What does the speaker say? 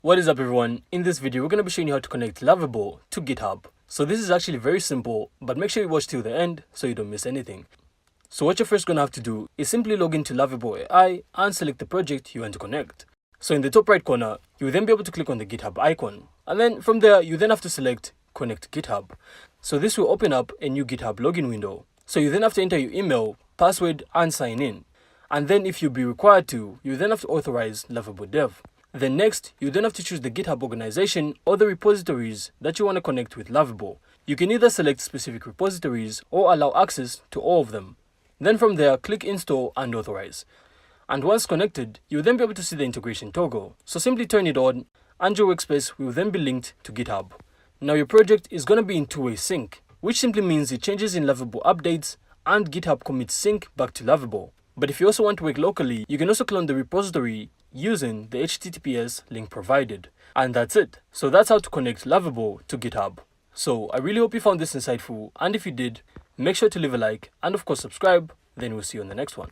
What is up everyone? In this video, we're going to be showing you how to connect Lovable to GitHub. So this is actually very simple, but make sure you watch till the end so you don't miss anything. So what you're first going to have to do is simply log into Lovable AI and select the project you want to connect. So in the top right corner, you will then be able to click on the GitHub icon. And then from there, you then have to select Connect GitHub. So this will open up a new GitHub login window. So you then have to enter your email, password and sign in. And then if you be required to, you then have to authorize Lovable Dev. Then next, you then have to choose the GitHub organization or the repositories that you want to connect with Lovable. You can either select specific repositories or allow access to all of them. Then from there, click install and authorize. And once connected, you'll then be able to see the integration toggle. So simply turn it on and your workspace will then be linked to GitHub. Now your project is going to be in two-way sync, which simply means it changes in Lovable updates and GitHub commits sync back to Lovable. But if you also want to work locally, you can also clone the repository using the HTTPS link provided. And that's it. So that's how to connect Lovable to GitHub. So I really hope you found this insightful, and if you did, make sure to leave a like and of course subscribe. Then we'll see you on the next one.